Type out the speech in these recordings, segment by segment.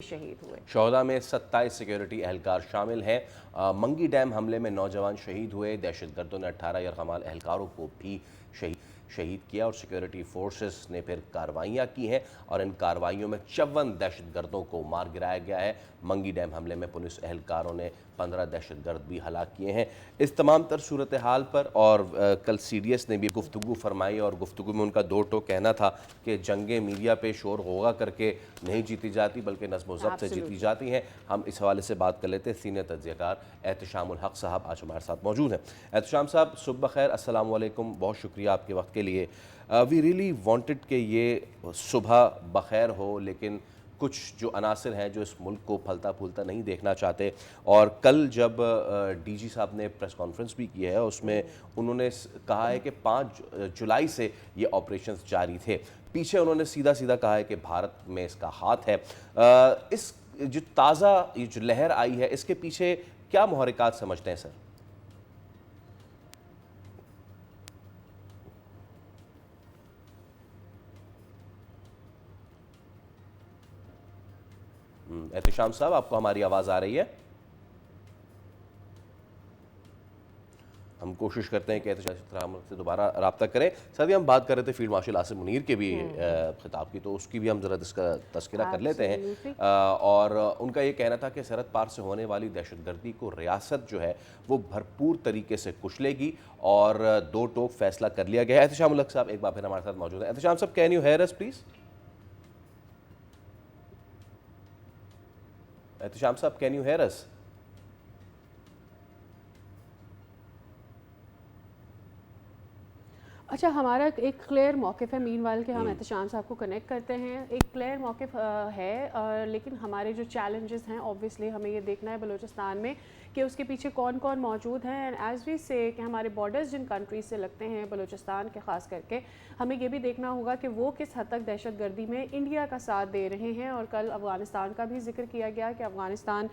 शहीद हुए। शोहदा में 27 सिक्योरिटी एहलकार शामिल हैं। मंगी डैम हमले में 9 जवान शहीद हुए। दहशतगर्दों ने 18 यरगमाल एहलकारों को भी शहीद किया और सिक्योरिटी फोर्सेस ने फिर कार्रवाइयाँ की हैं और इन कार्रवाइयों में 54 दहशतगर्दों को मार गिराया गया है। मंगी डैम हमले में पुलिस एहलकारों ने 15 दहशतगर्द भी हलाक किए हैं। इस तमाम तर सूरत हाल पर और कल CDS ने भी गुफ्तगू फरमाई और गुफ्तगू में उनका दो टोक कहना था कि जंगें मीडिया पे शोर होगा करके नहीं जीती जाती बल्कि नज़्म व ज़ब्त से जीती जाती हैं। हम इस हवाले से बात कर लेते हैं। सीनियर तज्ज़ियाकार एहतशामुल हक साहब आज हमारे साथ मौजूद हैं। एहतशाम साहब सुबह खैर, अस्सलाम वालेकुम, बहुत शुक्रिया आपके वक्त के लिए। वी रियली वांटेड कि ये सुबह बखैर हो, लेकिन कुछ जो अनासर हैं जो इस मुल्क को फलता फूलता नहीं देखना चाहते। और कल जब DG साहब ने प्रेस कॉन्फ्रेंस भी की है उसमें उन्होंने कहा है कि 5 जुलाई से ये ऑपरेशंस जारी थे। पीछे उन्होंने सीधा सीधा कहा है कि भारत में इसका हाथ है। इस जो ताज़ा ये जो लहर आई है इसके पीछे क्या मुहर्रिकात समझते हैं सर? एहतशाम साहब, आपको हमारी आवाज़ आ रही है? हम कोशिश करते हैं कि एहतशाम से दोबारा रब्ता करें। साथ ही हम बात कर रहे थे फील्ड मार्शल आसिम मुनीर के भी खिताब की, तो उसकी भी हम ज़रा तस्करा कर लेते हैं। और उनका ये कहना था कि सरहद पार से होने वाली दहशतगर्दी को रियासत जो है वो भरपूर तरीके से कुचलेगी और दो टोक फैसला कर लिया गया है। एहतशाम साहब एक बार फिर हमारे साथ मौजूद है। एहतशाम साहब, can you hear us please? Ehtesham साहब, कैन यू हेयर अस? अच्छा, हमारा एक क्लियर मौक़िफ़ है मीनवाइल के हम एहतशाम साहब को कनेक्ट करते हैं। एक क्लियर मौक़िफ़ है, लेकिन हमारे जो चैलेंजेस हैं ऑब्वियसली हमें ये देखना है बलूचिस्तान में कि उसके पीछे कौन कौन मौजूद हैं। एंड एज़ वी से कि हमारे बॉर्डर्स जिन कंट्रीज से लगते हैं बलूचिस्तान के ख़ास करके, हमें ये भी देखना होगा कि वो किस हद तक दहशतगर्दी में इंडिया का साथ दे रहे हैं। और कल अफ़गानिस्तान का भी जिक्र किया गया कि अफ़गानिस्तान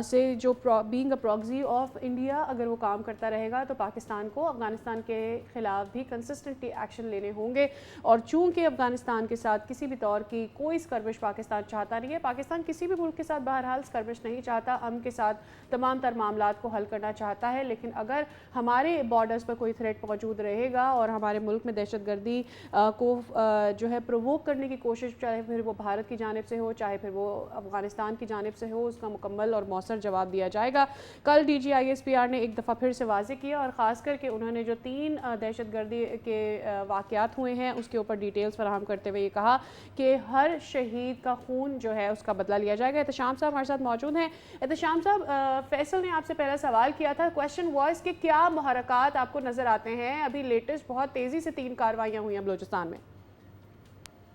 से जो being a proxy of India अगर वो काम करता रहेगा तो पाकिस्तान को अफ़गानिस्तान के ख़िलाफ़ भी कंसिस्टेंटली एक्शन लेने होंगे। और चूँकि अफ़गानिस्तान के साथ किसी भी तौर की कोई स्कर्विश पाकिस्तान चाहता नहीं है, पाकिस्तान किसी भी मुल्क के साथ बहरहाल स्कर्विश नहीं चाहता, अमन के साथ तमाम तर मामलात को हल करना चाहता है। लेकिन अगर हमारे बॉर्डर्स पर कोई थ्रेट मौजूद रहेगा और हमारे मुल्क में दहशतगर्दी को जो है प्रोवोक करने की कोशिश, चाहे फिर वो भारत की जानिब से हो चाहे फिर वो अफ़गानिस्तान की जानिब से हो, उसका मुकम्मल और मौसर जवाब दिया जाएगा। कल DG ISPR ने एक दफ़ा फिर से वाज़ेह किया और ख़ास करके उन्होंने जो 3 दहशतगर्दी के वाक़यात हुए हैं उसके ऊपर डिटेल्स फराहम करते हुए ये कहा कि हर शहीद का खून जो है उसका बदला लिया जाएगा। एहतशाम साहब हमारे साथ मौजूद हैं। एहतशाम साहब, फैसल ने आपसे पहला सवाल किया था, क्वेश्चन वॉइस कि क्या मुहर्रिकात आपको नज़र आते हैं? अभी लेटेस्ट बहुत तेज़ी से 3 कार्रवाइयाँ हुई हैं बलूचिस्तान में।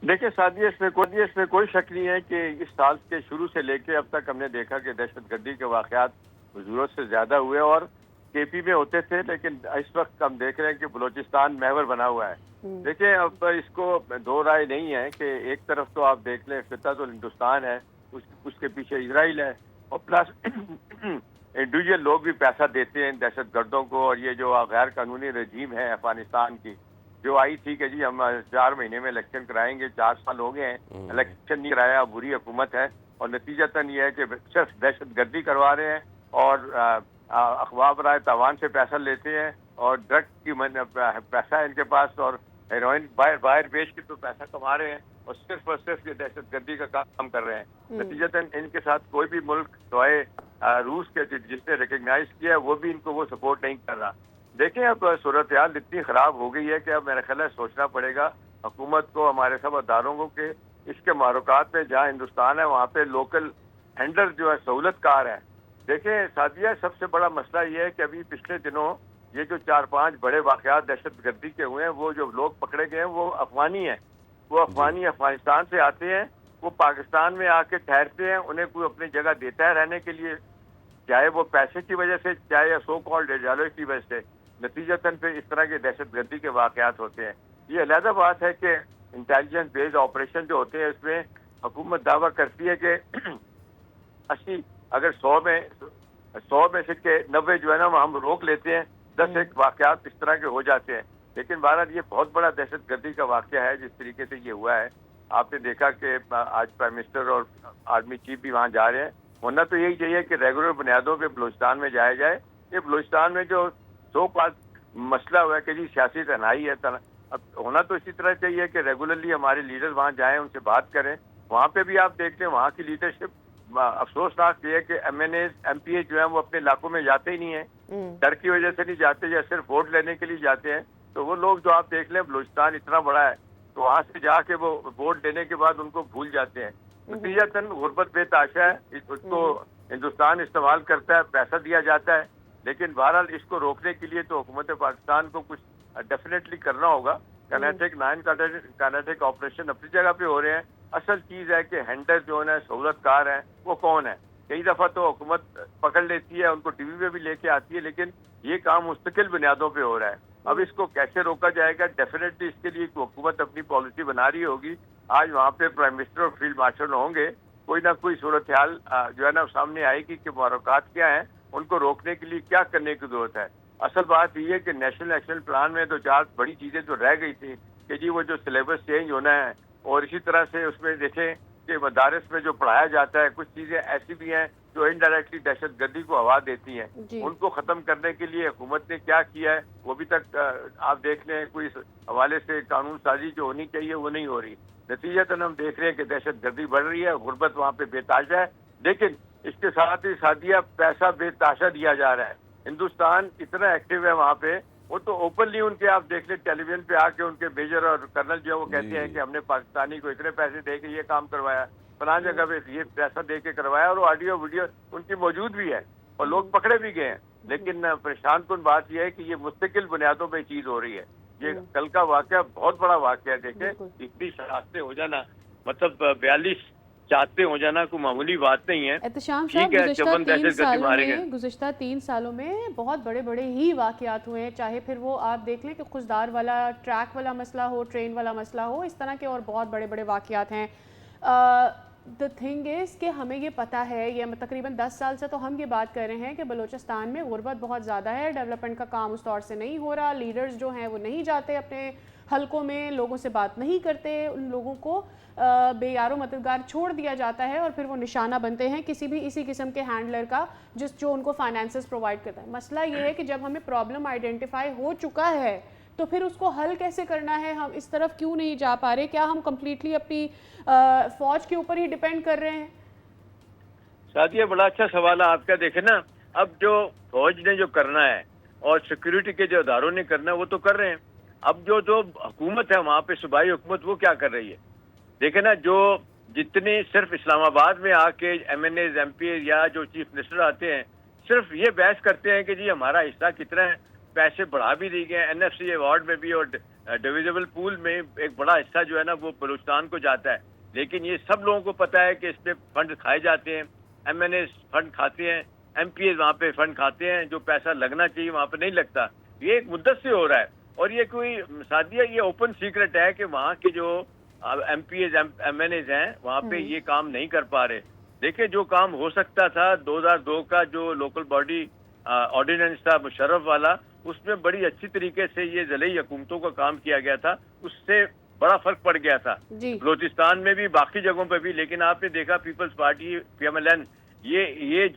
देखिए सादिया, इसमें कोई शक नहीं है कि इस साल के शुरू से लेके अब तक हमने देखा कि दहशतगर्दी के वाक़यात ज़रूरत से ज़्यादा हुए और KP में होते थे, लेकिन इस वक्त हम देख रहे हैं कि बलूचिस्तान महवर बना हुआ है। देखिए, अब इसको दो राय नहीं है कि एक तरफ तो आप देख लें फिता तो हिंदुस्तान है, उसके पीछे इजराइल है और प्लस इंडिविजुअल लोग भी पैसा देते हैं दहशतगर्दों को। और ये जो गैर कानूनी रजीम है अफगानिस्तान की जो आई थी कि जी हम 4 महीने में इलेक्शन कराएंगे, 4 साल हो गए हैं इलेक्शन नहीं कराया, बुरी हुकूमत है और नतीजतन ये है कि सिर्फ दहशतगर्दी करवा रहे हैं और अखबार बराए तावान से पैसा लेते हैं और ड्रग की पैसा है इनके पास और हेरोइन बाहर बेच के तो पैसा कमा रहे हैं और सिर्फ ये दहशतगर्दी का काम कर रहे हैं। नतीजतन इनके साथ कोई भी मुल्क सवाए रूस के जिसने रिकग्नाइज किया वो भी इनको वो सपोर्ट नहीं कर रहा। देखें, अब सूरत हाल इतनी ख़राब हो गई है कि अब मेरा ख्याल है सोचना पड़ेगा हुकूमत को, हमारे सब अदारों को कि इसके मारूकात में जहाँ हिंदुस्तान है वहाँ पे लोकल हैंडलर जो है सहूलतकार है। देखें सादिया, सबसे बड़ा मसला ये है कि अभी पिछले दिनों ये जो 4-5 बड़े वाक़यात दहशतगर्दी के हुए हैं, वो जो लोग पकड़े गए हैं वो अफगानी हैं। वो अफगानी अफगानिस्तान से आते हैं, वो पाकिस्तान में आके ठहरते हैं, उन्हें कोई अपनी जगह देता है रहने के लिए, चाहे वो पैसे की वजह से चाहे सो कॉल्ड आइडियोलॉजी की वजह से। नतीजतन फिर इस तरह के दहशतगर्दी के वाक़यात होते हैं। ये अलग बात है कि इंटेलिजेंस बेस्ड ऑपरेशन जो होते हैं इसमें हुकूमत दावा करती है कि 80 अगर 100 में से के 90 जो है ना हम रोक लेते हैं, 10 एक वाक़यात इस तरह के हो जाते हैं। लेकिन भारत ये बहुत बड़ा दहशतगर्दी का वाक़या है जिस तरीके से ये हुआ है। آپ نے دیکھا کہ آج پرائم منسٹر اور آرمی چیف بھی وہاں جا رہے ہیں. ہونا تو یہی چاہیے کہ ریگولر بنیادوں پہ بلوچستان میں جایا جائے. یہ بلوچستان میں جو سو پاس مسئلہ ہوا ہے کہ جی سیاسی تنہائی ہے, اب ہونا تو اسی طرح چاہیے کہ ریگولرلی ہمارے لیڈر وہاں جائیں, ان سے بات کریں. وہاں پہ بھی آپ دیکھتے ہیں وہاں کی لیڈرشپ افسوسناک یہ ہے کہ M N A M P A جو ہیں وہ اپنے علاقوں میں جاتے ہی نہیں ہیں, ڈر کی وجہ سے نہیں جاتے یا صرف ووٹ لینے کے لیے جاتے ہیں. تو وہ لوگ جو آپ دیکھ لیں بلوچستان اتنا بڑا ہے تو وہاں سے جا کے وہ ووٹ لینے کے بعد ان کو بھول جاتے ہیں. نتیجتاً غربت بے تحاشا ہے, اس کو ہندوستان استعمال کرتا ہے, پیسہ دیا جاتا ہے, لیکن بہرحال اس کو روکنے کے لیے تو حکومت پاکستان کو کچھ ڈیفینیٹلی کرنا ہوگا. کینیٹک نان کینیٹک آپریشن اپنی جگہ پہ ہو رہے ہیں. اصل چیز ہے کہ ہینڈل جو ہے سہولت کار ہیں وہ کون ہے. کئی دفعہ تو حکومت پکڑ لیتی ہے, ان کو ٹی وی پہ بھی لے کے آتی ہے, لیکن یہ کام مستقل بنیادوں پہ ہو رہا ہے. اب اس کو کیسے روکا جائے گا؟ ڈیفینیٹلی اس کے لیے حکومت اپنی پالیسی بنا رہی ہوگی. آج وہاں پہ پرائم منسٹر اور فیلڈ مارشل ہوں گے, کوئی نہ کوئی صورتحال جو ہے نا سامنے آئے گی کہ محرکات کیا ہیں, ان کو روکنے کے لیے کیا کرنے کی ضرورت ہے. اصل بات یہ ہے کہ نیشنل ایکشن پلان میں تو چار بڑی چیزیں تو رہ گئی تھی کہ جی وہ جو سلیبس چینج ہونا ہے, اور اسی طرح سے اس میں دیکھیں کہ مدارس میں جو پڑھایا جاتا ہے کچھ چیزیں ایسی بھی ہیں جو انڈائریکٹلی دہشت گردی کو ہوا دیتی ہیں. ان کو ختم کرنے کے لیے حکومت نے کیا کیا ہے وہ بھی تک آپ دیکھ لیں, کوئی حوالے سے قانون سازی جو ہونی چاہیے وہ نہیں ہو رہی. نتیجتاً ہم دیکھ رہے ہیں کہ دہشت گردی بڑھ رہی ہے, غربت وہاں پہ بے تحاشا ہے, لیکن اس کے ساتھ ہی ساتھیہ پیسہ بے تحاشا دیا جا رہا ہے. ہندوستان اتنا ایکٹیو ہے وہاں پہ, وہ تو اوپنلی ان کے آپ دیکھ لیں ٹیلی ویژن پہ آ کے ان کے میجر اور کرنل جو ہے وہ کہتے ہیں کہ ہم نے پاکستانی کو اتنے پیسے دے کے یہ کام کروایا, فلاں جگہ پہ یہ پیسہ دے کے کروایا, اور آڈیو ویڈیو ان کی موجود بھی ہے اور لوگ پکڑے بھی گئے ہیں. لیکن پریشان کن بات یہ ہے کہ یہ مستقل بنیادوں پہ چیز ہو رہی ہے. یہ کل کا واقعہ بہت بڑا واقعہ ہے. دیکھیں اتنی شناختیں ہو جانا, مطلب 42 چاہتے ہو جانا کوئی معمولی بات نہیں ہے. احتشام صاحب گزشتہ 3 سالوں میں بہت بڑے بڑے ہی واقعات ہوئے ہیں, چاہے پھر وہ آپ دیکھ لیں کہ خزدار والا ٹریک والا مسئلہ ہو, ٹرین والا مسئلہ ہو, اس طرح کے اور بہت بڑے بڑے واقعات ہیں. دا تھنگ از کہ ہمیں یہ پتہ ہے, یہ تقریباً 10 سال سے تو ہم یہ بات کر رہے ہیں کہ بلوچستان میں غربت بہت زیادہ ہے, ڈیولپمنٹ کا کام اس طور سے نہیں ہو رہا, لیڈرز جو ہیں وہ نہیں جاتے اپنے حلقوں میں, لوگوں سے بات نہیں کرتے, ان لوگوں کو بے یار و مددگار چھوڑ دیا جاتا ہے اور پھر وہ نشانہ بنتے ہیں کسی بھی اسی قسم کے ہینڈلر کا جو ان کو فائنانسز پرووائڈ کرتا ہے. مسئلہ یہ ہے کہ جب ہمیں پرابلم آئیڈینٹیفائی ہو چکا ہے تو پھر اس کو حل کیسے کرنا ہے, ہم اس طرف کیوں نہیں جا پا رہے؟ کیا ہم کمپلیٹلی اپنی فوج کے اوپر ہی ڈیپینڈ کر رہے ہیں؟ شادیہ بڑا اچھا سوال ہے آپ کا. دیکھیں نا, اب جو فوج نے جو کرنا ہے اور سیکیورٹی کے جو اداروں نے کرنا ہے وہ تو کر رہے ہیں. اب جو حکومت ہے وہاں پہ صوبائی حکومت وہ کیا کر رہی ہے؟ دیکھیں نا, جو جتنے صرف اسلام آباد میں آ کے M N As M P A یا جو چیف منسٹر آتے ہیں صرف یہ بحث کرتے ہیں کہ جی ہمارا حصہ کتنا ہے, پیسے بڑھا بھی دی گئے, این ایف سی ایوارڈ میں بھی اور ڈویزیبل پول میں ایک بڑا حصہ جو ہے نا وہ بلوچستان کو جاتا ہے. لیکن یہ سب لوگوں کو پتہ ہے کہ اس پہ فنڈ کھائے جاتے ہیں, ایم این ایز فنڈ کھاتے ہیں, ایم پی ایز وہاں پہ فنڈ کھاتے ہیں, جو پیسہ لگنا چاہیے وہاں پہ نہیں لگتا. یہ ایک مدت سے ہو رہا ہے, اور یہ کوئی سادیہ یہ اوپن سیکرٹ ہے کہ وہاں کے جو M P As M N As ہیں وہاں پہ یہ کام نہیں کر پا رہے. دیکھیں جو کام ہو سکتا تھا 2002 کا جو لوکل باڈی آرڈیننس تھا مشرف والا, اس میں بڑی اچھی طریقے سے یہ ضلعی حکومتوں کا کام کیا گیا تھا, اس سے بڑا فرق پڑ گیا تھا بلوچستان میں بھی باقی جگہوں پہ بھی. لیکن آپ نے دیکھا Peoples Party P M L N یہ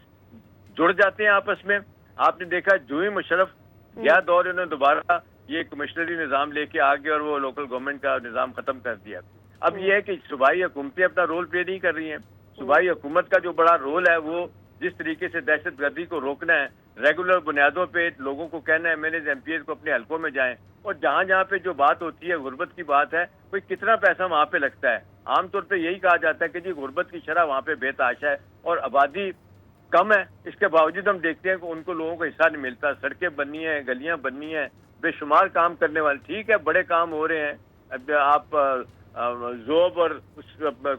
جڑ جاتے ہیں آپس میں. آپ نے دیکھا جو ہی مشرف گیا دور انہوں نے دوبارہ یہ کمشنری نظام لے کے آگے اور وہ لوکل گورنمنٹ کا نظام ختم کر دیا. اب یہ ہے کہ صوبائی حکومتیں اپنا رول پلے نہیں کر رہی ہیں. صوبائی حکومت کا جو بڑا رول ہے وہ جس طریقے سے دہشت گردی کو روکنا ہے, ریگولر بنیادوں پہ لوگوں کو کہنا ہے M N As M P As کو اپنے حلقوں میں جائیں, اور جہاں جہاں پہ جو بات ہوتی ہے غربت کی بات ہے, کوئی کتنا پیسہ وہاں پہ لگتا ہے. عام طور پہ یہی کہا جاتا ہے کہ جی غربت کی شرح وہاں پہ بے تحاشا ہے اور آبادی کم ہے, اس کے باوجود ہم دیکھتے ہیں کہ ان کو لوگوں کو حصہ نہیں ملتا. سڑکیں بننی ہیں, گلیاں بننی ہیں, بے شمار کام کرنے والے, ٹھیک ہے بڑے کام ہو رہے ہیں, آپ زوب اور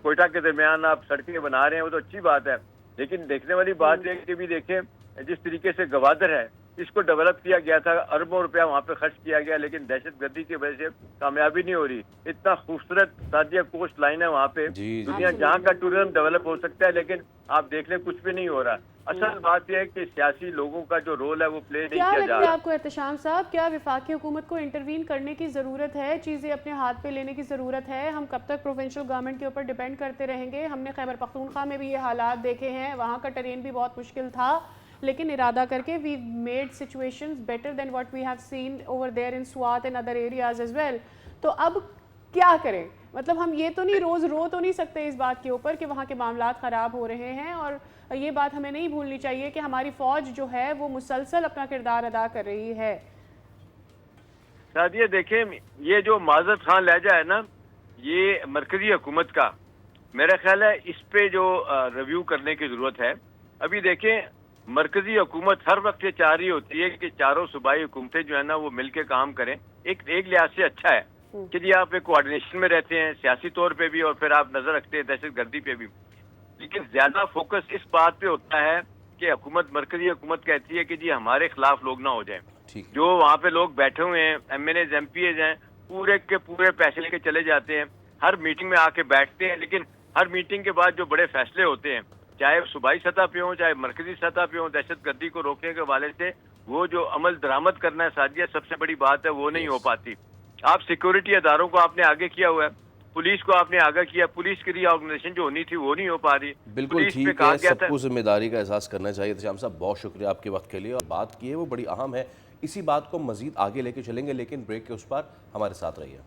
کوئٹہ کے درمیان آپ سڑکیں بنا رہے ہیں, وہ تو اچھی بات ہے. لیکن دیکھنے والی بات ہے کہ بھی دیکھیں جس طریقے سے گوادر ہے, इसको डेवलप किया गया था, अरबों रुपया वहाँ पे खर्च किया गया, लेकिन दहशत गर्दी की वजह से कामयाबी नहीं हो रही। इतना खूबसूरत सादिया कोस्ट लाइन है वहाँ पे, दुनिया जहाँ का टूरिज्म डेवलप हो सकता है, लेकिन आप देख लें कुछ भी नहीं हो रहा। असल बात यह है कि सियासी लोगों का जो रोल है वो प्ले नहीं क्या किया लगता जा है रहा। आपको एहतशाम साहब, क्या वफाकी हुकूमत को इंटरवीन करने की ज़रूरत है, चीज़ें अपने हाथ पे लेने की ज़रूरत है? हम कब तक प्रोविंशियल गवर्नमेंट के ऊपर डिपेंड करते रहेंगे? हमने खैबर पख्तूनख्वा में भी ये हालात देखे हैं, वहाँ का टेरेन भी बहुत मुश्किल था, लेकिन इरादा करके we made situations better than what we have seen over there in Swat and other areas as well. तो अब क्या करें? मतलब हम ये तो नहीं रोज़ रो तो नहीं सकते इस बात के ऊपर कि वहाँ के मामलात ख़राब हो रहे हैं, और ये बात हमें नहीं भूलनी चाहिए कि हमारी फ़ौज जो है वो मुसलसल अपना किरदार अदा कर रही है। सादिया देखें, ये जो माजद खान लहजा है ना, ये मरकजी हुकूमत का, मेरा ख्याल है इस पे जो रिव्यू करने की ज़रूरत है। अभी देखें, मरकजी हुकूमत हर वक्त ये चाह रही होती है कि चारों सूबाई हुकूमतें जो है ना वो मिलके काम करें। एक लिहाज से अच्छा है कि जी आप एक कोऑर्डिनेशन में रहते हैं सियासी तौर पे भी, और फिर आप नजर रखते हैं दहशत गर्दी पे भी। लेकिन ज्यादा फोकस इस बात पे होता है कि हुकूमत, मरकजी हुकूमत कहती है कि जी हमारे खिलाफ लोग ना हो जाएं। जो वहाँ पे लोग बैठे हुए हैं, MNAs MPAs हैं, पूरे के पूरे पैसे लेके चले जाते हैं, हर मीटिंग में आके बैठते हैं, लेकिन हर मीटिंग के बाद जो बड़े फैसले होते हैं, चाहे सूबाई सतह पे हो चाहे मरकजी सतह पे हो, दहशत गर्दी को रोकने के हवाले से वो जो अमल दरामद करना है सादिया, सबसे बड़ी बात है, वो नहीं हो पाती। आप सिक्योरिटी अदारों को आपने आगे किया हुआ है, पुलिस को आपने आगे किया, पुलिस की रीऑर्गेनाइजेशन जो होनी थी वो नहीं हो पा रही। बिल्कुल ठीक है, सबको जिम्मेदारी का एहसास करना चाहिए। एहतशाम साहब बहुत शुक्रिया आपके वक्त के लिए, और बात की है वो बड़ी अहम है, इसी बात को मजीद आगे लेके चलेंगे, लेकिन ब्रेक के उस पार हमारे साथ रहिए।